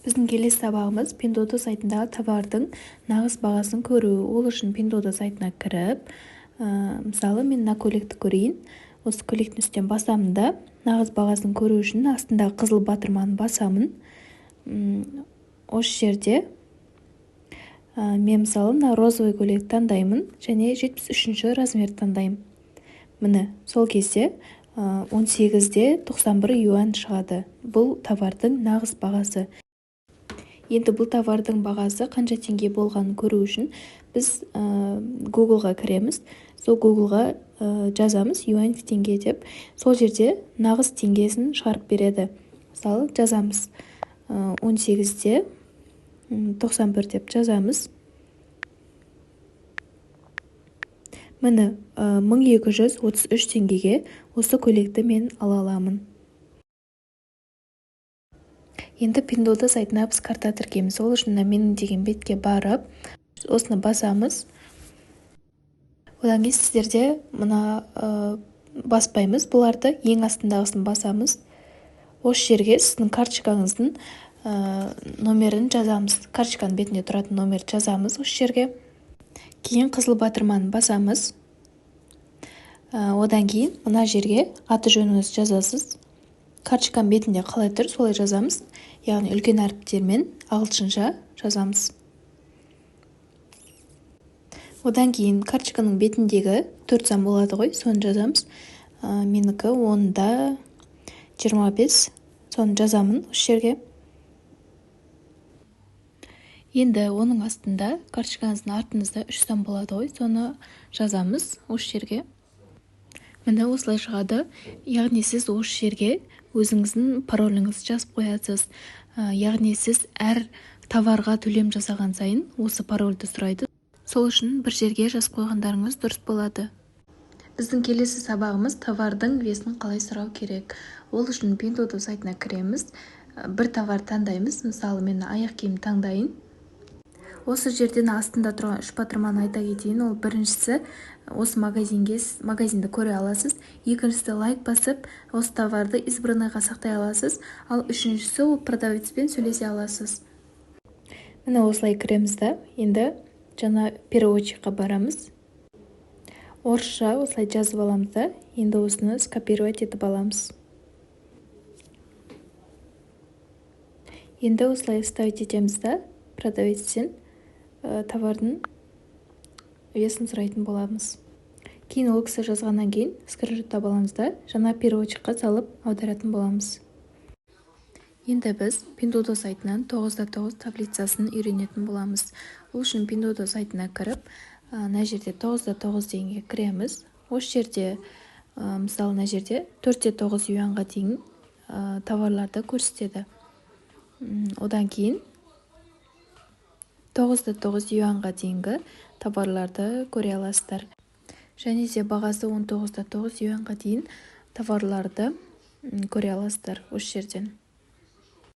Біздің келесі сабағымыз Pinduoduo сайтындағы товардың нағыз бағасын көру. Ол үшін Pinduoduo сайтына кіріп, мысалы мен мына көйлекті көрейін. Осы көйлектің үстінен басамын да, нағыз бағасын көру үшін астындағы қызыл батырманы басамын. Осы жерде мен мысалы мына розовый көйлекті таңдаймын және 73-ші размерді таңдаймын. Міне, сол кезде 18-де 91 юань шығады. Бұл товардың нағыз бағасы. Енді бұл товардың бағасы қанша теңге болғанын көру үшін біз Google-ға кіреміз. Сол Google-ға жазамыз юань в теңге деп. Сол жерде нағыз теңгесін шығарып береді. Мысалы жазамыз 18-де 91 деп жазамыз. Міне 1233 теңгеге осы көйлекті мен ала аламын. Енді Pinduoduo сайтына біз карта тіркейміз. Ол үшін менің деген бетке барып, осыны басамыз. Одан кейін сіздерде мына баспаймыз. Бұларды ең астындағысын басамыз. Осы жерге сіздің карточкаңыздың номерін жазамыз. Карточканың бетінде тұратын номерді жазамыз осы жерге. Кейін қызыл батырманы басамыз. Одан кейін мына жерге аты жөніңізді жазасыз. Карточканың бетінде қалай тұр, солай жазамыз. Яғни үлкен әріптермен ағылшынша жазамыз. Одан кейін карточканың бетіндегі 4 сан болады ғой, соны жазамыз. Менікі 10-да 25, соны жазамын осы жерге. Енді оның астында карточкаңыздың артыңызда 3 сан болады ғой, соны жазамыз осы жерге. Міне осылай шығады. Яғни сіз осы жерге өзіңіздің пароліңізді жазып қоясыз. Яғни сіз әр товарға төлем жасаған сайын осы парольді сұрайды. Сол үшін бір жерге жазып қойғандарыңыз дұрыс болады. Біздің келесі сабағымыз товардың весін қалай сұрау керек. Ол үшін Pinduoduo сайтына кіреміз. Бір товар таңдаймыз. Мысалы мен аяқ киім таңдайын. Осы жерден астында тұрған 3 батырманы айта кетейін. Ол біріншісі осы магазинді көре аласыз. Екіншісі лайк басып, осы товарды избранныйға сақтай аласыз. Ал үшіншісі ол продавецпен сөйлесе аласыз. Міне осылай кіреміз да. Енді жаңа переводчикқа барамыз. Орысша осылай жазып аламыз да. Енді осыны скопировать етіп аламыз. Енді осылай ставить етеміз да. Продавецтен товардың весін сұрайтын боламыз. Кейін ол кісі жазғаннан кейін скриншоттап аламыз да, жаңа переводчикқа салып аударатын боламыз. Енді біз Pinduoduo сайтынан 9-9 таблицасын үйренетін боламыз. Ол үшін Pinduoduo сайтына кіріп, мына жерде 9-9 дегенге кіреміз. Осы жерде, мысалы мына жерде 4-9 юаньға дейін товарларды көрсетеді. Одан кейін 9-9 юаньға дейінгі товарларды көре аласыздар. Және де бағасы 19-9 юаньға дейін товарларды көре аласыздар осы жерден.